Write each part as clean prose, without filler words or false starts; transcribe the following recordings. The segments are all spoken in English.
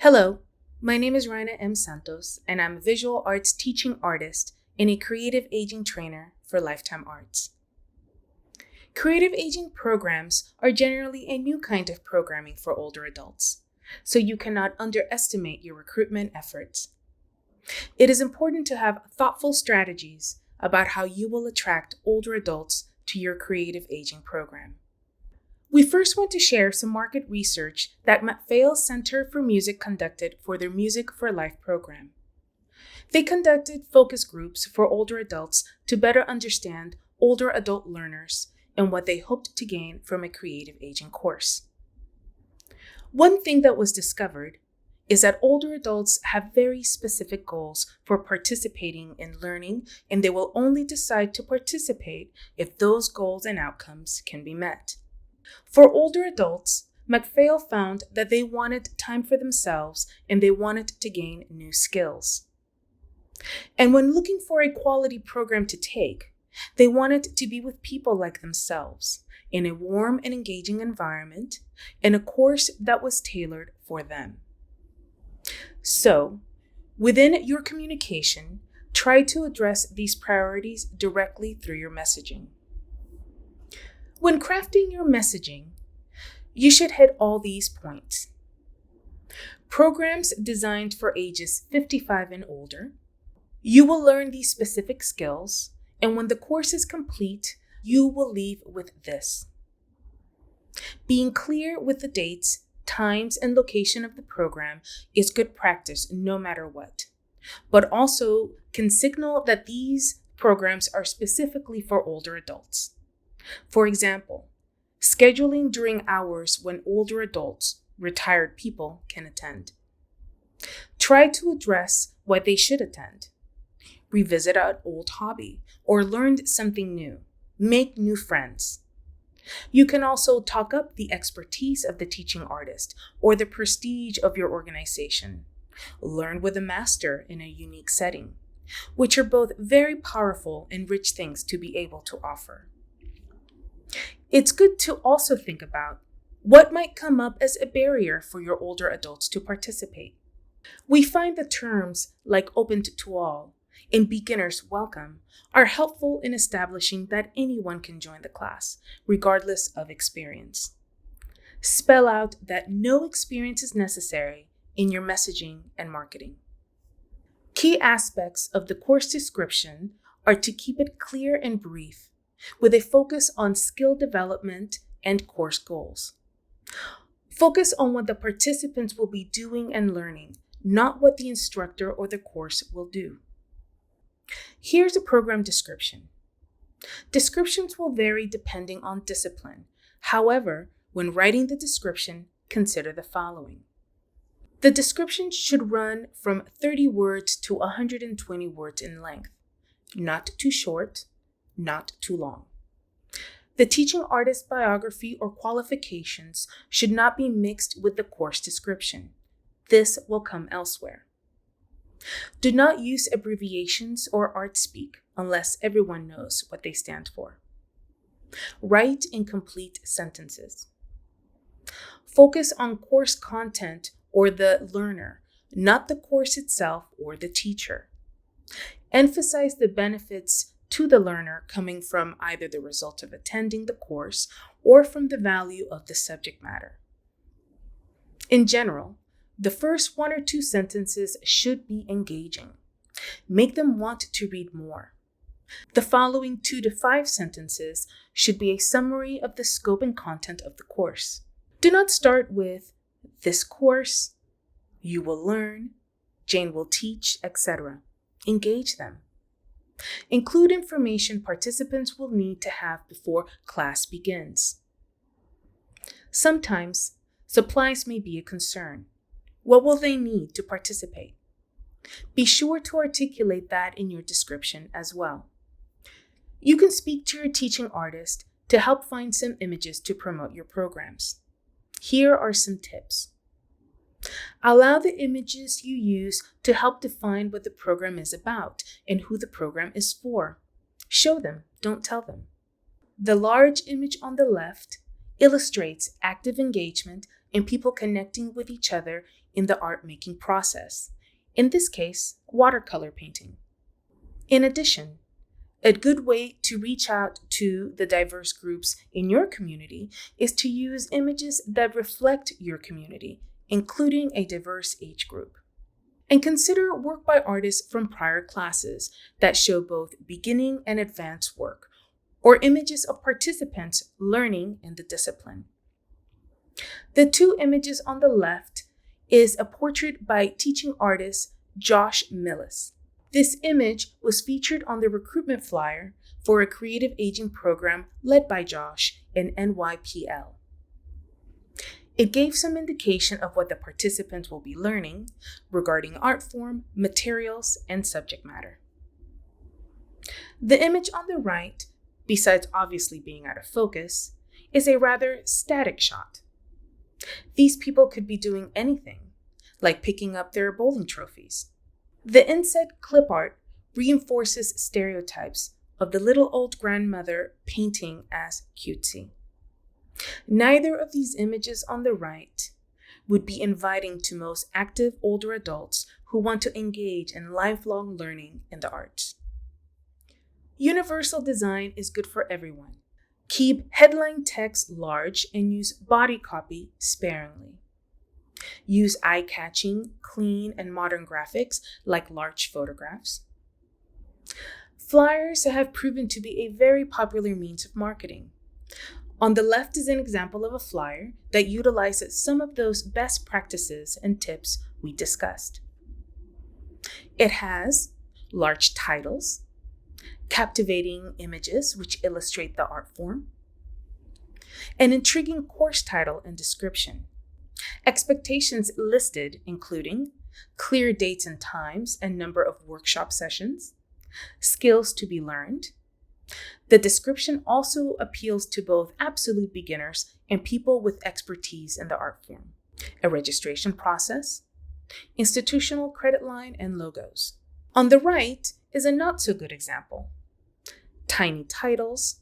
Hello, my name is Raina M. Santos, and I'm a visual arts teaching artist and a creative aging trainer for Lifetime Arts. Creative aging programs are generally a new kind of programming for older adults, so you cannot underestimate your recruitment efforts. It is important to have thoughtful strategies about how you will attract older adults to your creative aging program. We first want to share some market research that McPhail's Center for Music conducted for their Music for Life program. They conducted focus groups for older adults to better understand older adult learners and what they hoped to gain from a creative aging course. One thing that was discovered is that older adults have very specific goals for participating in learning, and they will only decide to participate if those goals and outcomes can be met. For older adults, McPhail found that they wanted time for themselves and they wanted to gain new skills. And when looking for a quality program to take, they wanted to be with people like themselves in a warm and engaging environment and a course that was tailored for them. So, within your communication, try to address these priorities directly through your messaging. When crafting your messaging, you should hit all these points. Programs designed for ages 55 and older. You will learn these specific skills, and when the course is complete, you will leave with this. Being clear with the dates, times, and location of the program is good practice no matter what, but also can signal that these programs are specifically for older adults. For example, scheduling during hours when older adults, retired people, can attend. Try to address why they should attend. Revisit an old hobby or learn something new. Make new friends. You can also talk up the expertise of the teaching artist or the prestige of your organization. Learn with a master in a unique setting, which are both very powerful and rich things to be able to offer. It's good to also think about what might come up as a barrier for your older adults to participate. We find that terms like open to all and beginners welcome are helpful in establishing that anyone can join the class, regardless of experience. Spell out that no experience is necessary in your messaging and marketing. Key aspects of the course description are to keep it clear and brief, with a focus on skill development and course goals. Focus on what the participants will be doing and learning, not what the instructor or the course will do. Here's a program description. Descriptions will vary depending on discipline. However, when writing the description, consider the following. The description should run from 30 words to 120 words in length, not too short, not too long. The teaching artist biography or qualifications should not be mixed with the course description. This will come elsewhere. Do not use abbreviations or art speak unless everyone knows what they stand for. Write in complete sentences. Focus on course content or the learner, not the course itself or the teacher. Emphasize the benefits to the learner coming from either the result of attending the course or from the value of the subject matter. In general, the first 1 or 2 sentences should be engaging. Make them want to read more. The following 2 to 5 sentences should be a summary of the scope and content of the course. Do not start with, "This course," "You will learn," "Jane will teach," etc. Engage them. Include information participants will need to have before class begins. Sometimes, supplies may be a concern. What will they need to participate? Be sure to articulate that in your description as well. You can speak to your teaching artist to help find some images to promote your programs. Here are some tips. Allow the images you use to help define what the program is about and who the program is for. Show them, don't tell them. The large image on the left illustrates active engagement and people connecting with each other in the art making process, in this case, watercolor painting. In addition, a good way to reach out to the diverse groups in your community is to use images that reflect your community, including a diverse age group. And consider work by artists from prior classes that show both beginning and advanced work, or images of participants learning in the discipline. The two images on the left is a portrait by teaching artist Josh Millis. This image was featured on the recruitment flyer for a creative aging program led by Josh in NYPL. It gave some indication of what the participants will be learning regarding art form, materials, and subject matter. The image on the right, besides obviously being out of focus, is a rather static shot. These people could be doing anything, like picking up their bowling trophies. The inset clip art reinforces stereotypes of the little old grandmother painting as cutesy. Neither of these images on the right would be inviting to most active older adults who want to engage in lifelong learning in the arts. Universal design is good for everyone. Keep headline text large and use body copy sparingly. Use eye-catching, clean, and modern graphics like large photographs. Flyers have proven to be a very popular means of marketing. On the left is an example of a flyer that utilizes some of those best practices and tips we discussed. It has large titles, captivating images which illustrate the art form, an intriguing course title and description, expectations listed including clear dates and times and number of workshop sessions, skills to be learned. The description also appeals to both absolute beginners and people with expertise in the art form, a registration process, institutional credit line, and logos. On the right is a not so good example. Tiny titles,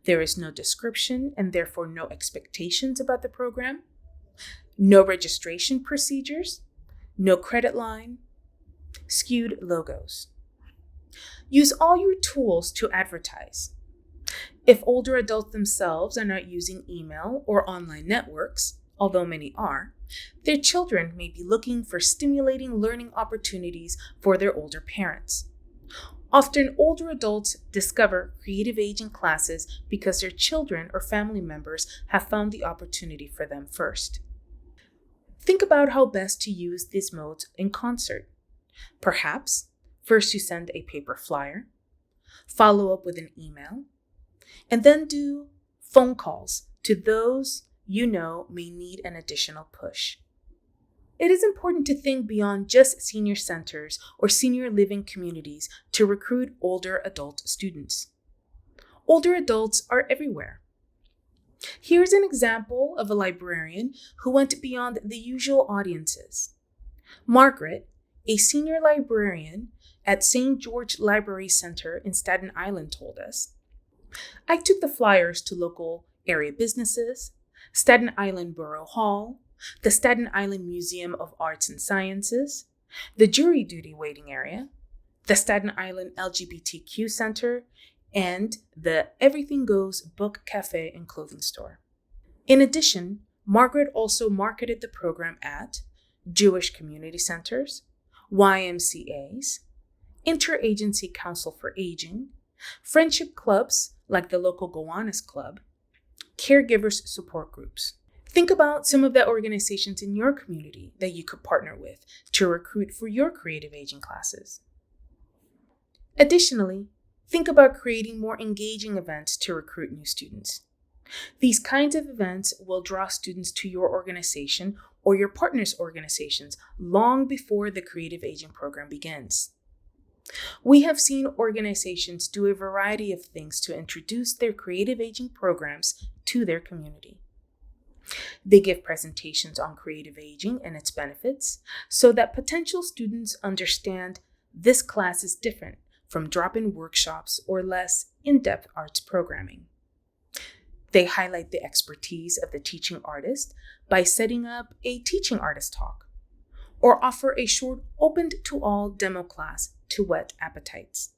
there is no description and therefore no expectations about the program, no registration procedures, no credit line, skewed logos. Use all your tools to advertise. If older adults themselves are not using email or online networks, although many are, their children may be looking for stimulating learning opportunities for their older parents. Often, older adults discover creative aging classes because their children or family members have found the opportunity for them first. Think about how best to use these modes in concert. Perhaps, first you send a paper flyer, follow up with an email, and then do phone calls to those you know may need an additional push. It is important to think beyond just senior centers or senior living communities to recruit older adult students. Older adults are everywhere. Here's an example of a librarian who went beyond the usual audiences. Margaret, a senior librarian at St. George Library Center in Staten Island, told us, "I took the flyers to local area businesses, Staten Island Borough Hall, the Staten Island Museum of Arts and Sciences, the jury duty waiting area, the Staten Island LGBTQ Center, and the Everything Goes Book Cafe and Clothing Store." In addition, Margaret also marketed the program at Jewish community centers, YMCAs, Interagency Council for Aging, friendship clubs like the local Gowanus Club, caregivers support groups. Think about some of the organizations in your community that you could partner with to recruit for your creative aging classes. Additionally, think about creating more engaging events to recruit new students. These kinds of events will draw students to your organization or your partners' organizations long before the creative aging program begins. We have seen organizations do a variety of things to introduce their creative aging programs to their community. They give presentations on creative aging and its benefits so that potential students understand this class is different from drop-in workshops or less in-depth arts programming. They highlight the expertise of the teaching artist by setting up a teaching artist talk, or offer a short open-to-all demo class to whet appetites.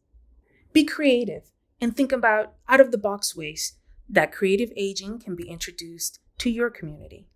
Be creative and think about out-of-the-box ways that creative aging can be introduced to your community.